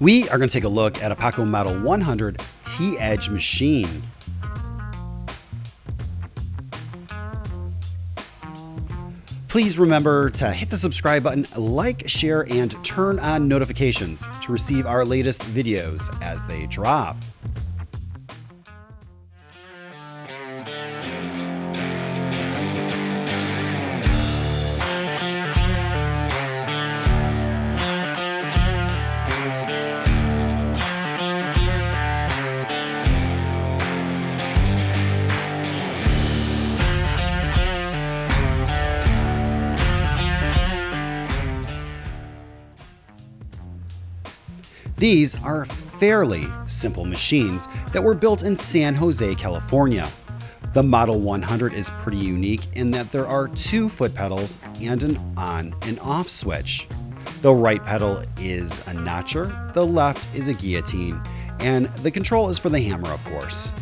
We are going to take a look at a Pacco Model 100 T-Edge machine. Please remember to hit the subscribe button, like, share, and turn on notifications to receive our latest videos as they drop. These are fairly simple machines that were built in San Jose, California. The Model 100 is pretty unique in that there are two foot pedals and an on and off switch. The right pedal is a notcher, the left is a guillotine, and the control is for the hammer, of course.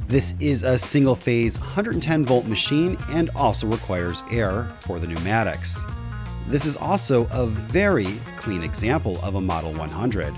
This is a single phase 110 volt machine and also requires air for the pneumatics. This is also a very clean example of a Model 100.